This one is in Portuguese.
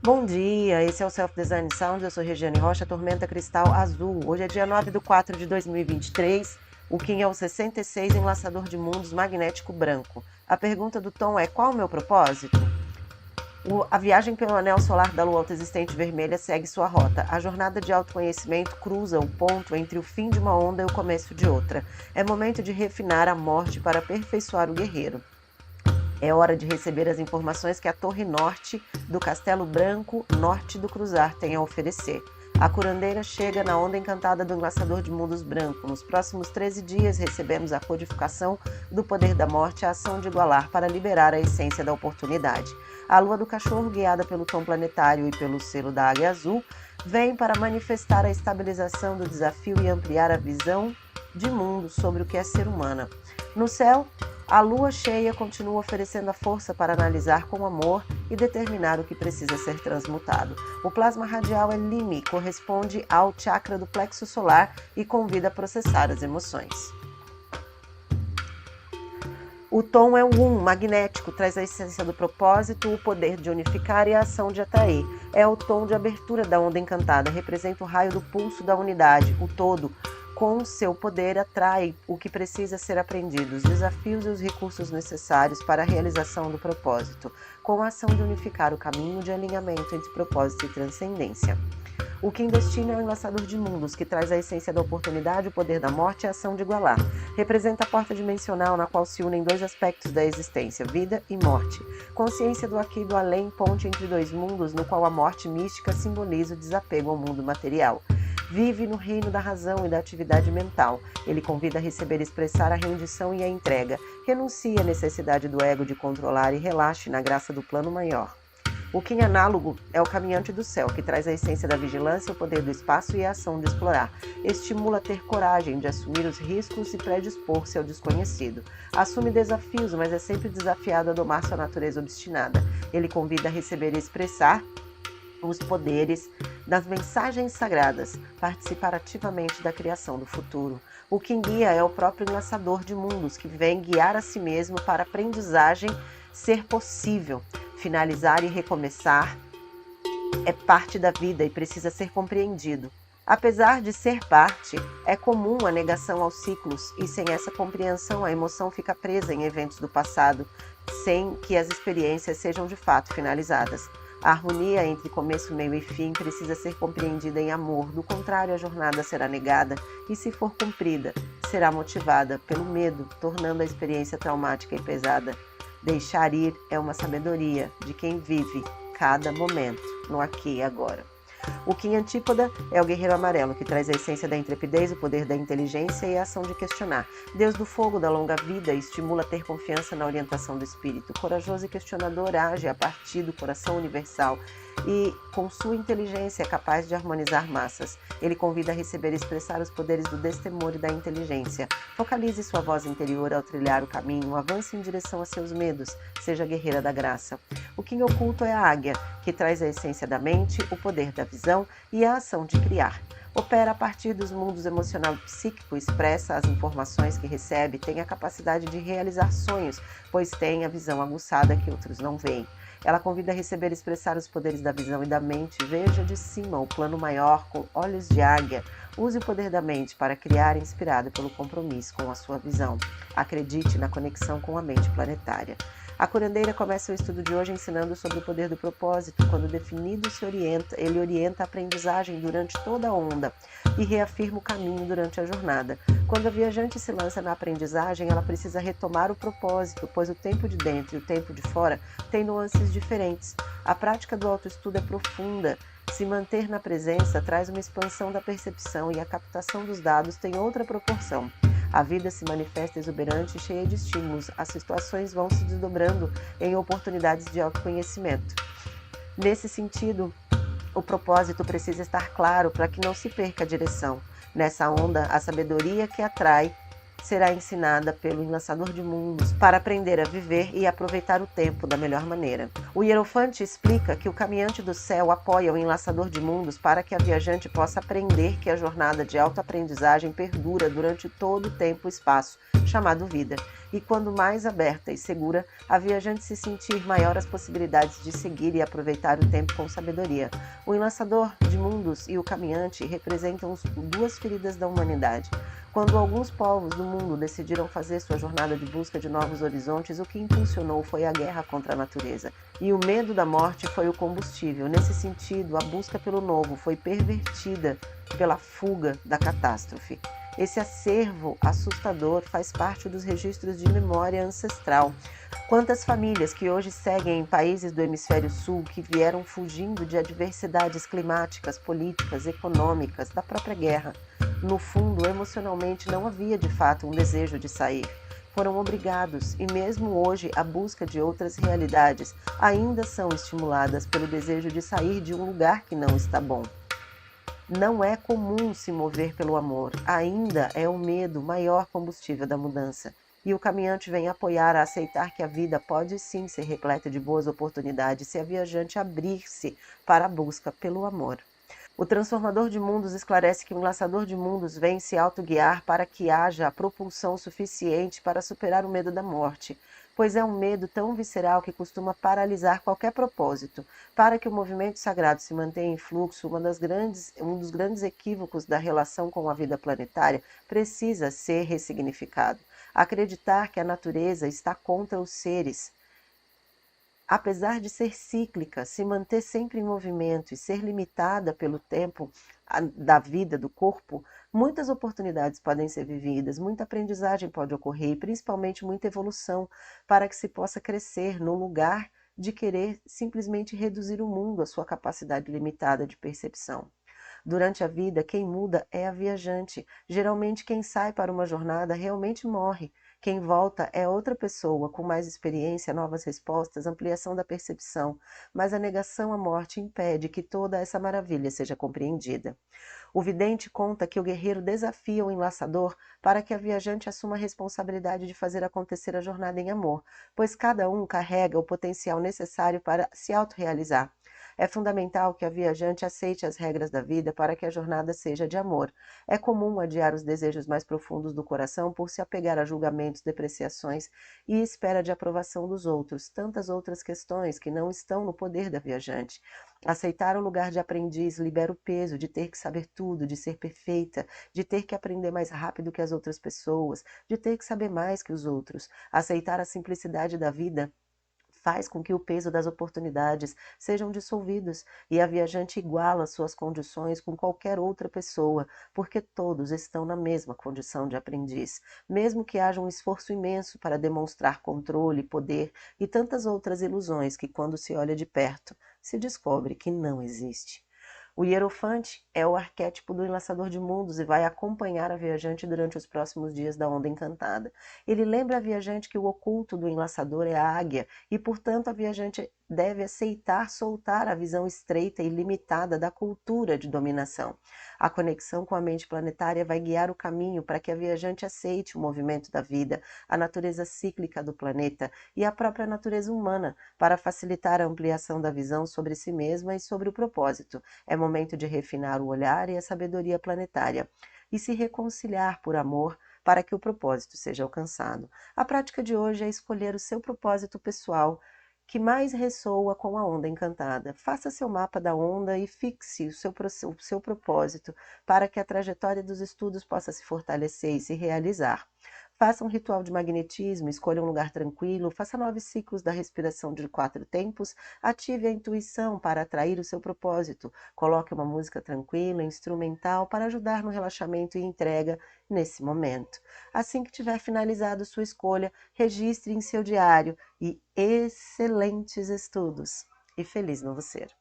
Bom dia, esse é o Self Design Sound, eu sou Regiane Rocha, Tormenta Cristal Azul. Hoje é dia 9 de 2023, o Kim é o 66, Enlaçador de Mundos Magnético Branco. A pergunta do Tom é: qual o meu propósito? A viagem pelo anel solar da lua autoexistente vermelha segue sua rota. A jornada de autoconhecimento cruza o ponto entre o fim de uma onda e o começo de outra. É momento de refinar a morte para aperfeiçoar o guerreiro. É hora de receber as informações que a Torre Norte do Castelo Branco Norte do Cruzar tem a oferecer. A curandeira chega na onda encantada do Enlaçador de Mundos Branco. Nos próximos 13 dias recebemos a codificação do poder da morte e a ação de igualar para liberar a essência da oportunidade. A lua do cachorro, guiada pelo tom planetário e pelo selo da águia azul, vem para manifestar a estabilização do desafio e ampliar a visão de mundo sobre o que é ser humana. No céu, a lua cheia continua oferecendo a força para analisar com amor e determinar o que precisa ser transmutado. O plasma radial é Lime, corresponde ao chakra do plexo solar e convida a processar as emoções. O tom é o magnético, traz a essência do propósito, o poder de unificar e a ação de atrair. É o tom de abertura da onda encantada, representa o raio do pulso da unidade, o todo. Com seu poder, atrai o que precisa ser aprendido, os desafios e os recursos necessários para a realização do propósito, com a ação de unificar o caminho de alinhamento entre propósito e transcendência. O Kim Destino é o enlaçador de mundos, que traz a essência da oportunidade, o poder da morte e a ação de igualar. Representa a porta dimensional na qual se unem dois aspectos da existência, vida e morte. Consciência do aqui e do além, ponte entre dois mundos, no qual a morte mística simboliza o desapego ao mundo material. Vive no reino da razão e da atividade mental. Ele convida a receber e expressar a rendição e a entrega. Renuncie à necessidade do ego de controlar e relaxe na graça do plano maior. O Kim análogo é o caminhante do céu, que traz a essência da vigilância, o poder do espaço e a ação de explorar. Estimula a ter coragem de assumir os riscos e predispor-se ao desconhecido. Assume desafios, mas é sempre desafiado a domar sua natureza obstinada. Ele convida a receber e expressar os poderes das mensagens sagradas, participar ativamente da criação do futuro. O Kim Guia é o próprio enlaçador de mundos, que vem guiar a si mesmo para a aprendizagem ser possível. Finalizar e recomeçar é parte da vida e precisa ser compreendido. Apesar de ser parte, é comum a negação aos ciclos e sem essa compreensão a emoção fica presa em eventos do passado, sem que as experiências sejam de fato finalizadas. A harmonia entre começo, meio e fim precisa ser compreendida em amor, do contrário a jornada será negada e, se for cumprida, será motivada pelo medo, tornando a experiência traumática e pesada. Deixar ir é uma sabedoria de quem vive cada momento, no aqui e agora. O Kim Antípoda é o guerreiro amarelo, que traz a essência da intrepidez, o poder da inteligência e a ação de questionar. Deus do fogo, da longa vida, estimula a ter confiança na orientação do espírito. Corajoso e questionador, age a partir do coração universal e, com sua inteligência, é capaz de harmonizar massas. Ele convida a receber e expressar os poderes do destemor e da inteligência. Focalize sua voz interior ao trilhar o caminho, avance em direção a seus medos, seja guerreira da graça. O Kim oculto é a águia, que traz a essência da mente, o poder da visão e a ação de criar. Opera a partir dos mundos emocional e psíquico, expressa as informações que recebe, tem a capacidade de realizar sonhos, pois tem a visão aguçada que outros não veem. Ela convida a receber e expressar os poderes da visão e da mente. Veja de cima o plano maior com olhos de águia. Use o poder da mente para criar, inspirado pelo compromisso com a sua visão. Acredite na conexão com a mente planetária. A curandeira começa o estudo de hoje ensinando sobre o poder do propósito. Quando definido, ele orienta a aprendizagem durante toda a onda e reafirma o caminho durante a jornada. Quando a viajante se lança na aprendizagem, ela precisa retomar o propósito, pois o tempo de dentro e o tempo de fora têm nuances diferentes. A prática do autoestudo é profunda. Se manter na presença traz uma expansão da percepção e a captação dos dados tem outra proporção. A vida se manifesta exuberante e cheia de estímulos. As situações vão se desdobrando em oportunidades de autoconhecimento. Nesse sentido, o propósito precisa estar claro para que não se perca a direção. Nessa onda, a sabedoria que atrai será ensinada pelo enlaçador de mundos para aprender a viver e aproveitar o tempo da melhor maneira. O Hierofante explica que o caminhante do céu apoia o enlaçador de mundos para que a viajante possa aprender que a jornada de autoaprendizagem perdura durante todo o tempo e espaço, chamado vida. e quando mais aberta e segura, a viajante se sentir, maior as possibilidades de seguir e aproveitar o tempo com sabedoria. O enlaçador de mundos e o caminhante representam duas feridas da humanidade. Quando alguns povos do mundo decidiram fazer sua jornada de busca de novos horizontes, o que impulsionou foi a guerra contra a natureza. E o medo da morte foi o combustível. Nesse sentido, a busca pelo novo foi pervertida pela fuga da catástrofe. Esse acervo assustador faz parte dos registros de memória ancestral. Quantas famílias que hoje seguem em países do hemisfério sul que vieram fugindo de adversidades climáticas, políticas, econômicas, da própria guerra. No fundo, emocionalmente, não havia de fato um desejo de sair. Foram obrigados, e mesmo hoje a busca de outras realidades ainda são estimuladas pelo desejo de sair de um lugar que não está bom. Não é comum se mover pelo amor, ainda é o medo maior combustível da mudança. E o caminhante vem apoiar a aceitar que a vida pode sim ser repleta de boas oportunidades se a viajante abrir-se para a busca pelo amor. O transformador de mundos esclarece que o enlaçador de mundos vem se autoguiar para que haja a propulsão suficiente para superar o medo da morte, pois é um medo tão visceral que costuma paralisar qualquer propósito. Para que o movimento sagrado se mantenha em fluxo, um dos grandes equívocos da relação com a vida planetária precisa ser ressignificado. Acreditar que a natureza está contra os seres, apesar de ser cíclica, se manter sempre em movimento e ser limitada pelo tempo da vida do corpo, muitas oportunidades podem ser vividas, muita aprendizagem pode ocorrer e principalmente muita evolução para que se possa crescer no lugar de querer simplesmente reduzir o mundo à sua capacidade limitada de percepção. Durante a vida, quem muda é a viajante. Geralmente, quem sai para uma jornada realmente morre. Quem volta é outra pessoa, com mais experiência, novas respostas, ampliação da percepção. Mas a negação à morte impede que toda essa maravilha seja compreendida. O vidente conta que o guerreiro desafia o enlaçador para que a viajante assuma a responsabilidade de fazer acontecer a jornada em amor, pois cada um carrega o potencial necessário para se autorrealizar. É fundamental que a viajante aceite as regras da vida para que a jornada seja de amor. É comum adiar os desejos mais profundos do coração por se apegar a julgamentos, depreciações e espera de aprovação dos outros, tantas outras questões que não estão no poder da viajante. Aceitar o lugar de aprendiz libera o peso de ter que saber tudo, de ser perfeita, de ter que aprender mais rápido que as outras pessoas, de ter que saber mais que os outros. Aceitar a simplicidade da vida faz com que o peso das oportunidades sejam dissolvidos e a viajante iguala suas condições com qualquer outra pessoa, porque todos estão na mesma condição de aprendiz, mesmo que haja um esforço imenso para demonstrar controle, poder e tantas outras ilusões que, quando se olha de perto, se descobre que não existe. O hierofante é o arquétipo do enlaçador de mundos e vai acompanhar a viajante durante os próximos dias da onda encantada. Ele lembra a viajante que o oculto do enlaçador é a águia e, portanto, a viajante deve aceitar soltar a visão estreita e limitada da cultura de dominação. A conexão com a mente planetária vai guiar o caminho para que a viajante aceite o movimento da vida, a natureza cíclica do planeta e a própria natureza humana, para facilitar a ampliação da visão sobre si mesma e sobre o propósito. É momento de refinar o olhar e a sabedoria planetária e se reconciliar por amor para que o propósito seja alcançado. A prática de hoje é escolher o seu propósito pessoal que mais ressoa com a onda encantada. Faça seu mapa da onda e fixe o seu propósito para que a trajetória dos estudos possa se fortalecer e se realizar. Faça um ritual de magnetismo, escolha um lugar tranquilo, faça 9 ciclos da respiração de 4 tempos, ative a intuição para atrair o seu propósito, coloque uma música tranquila, instrumental, para ajudar no relaxamento e entrega nesse momento. Assim que tiver finalizado sua escolha, registre em seu diário e excelentes estudos! E feliz novo ser!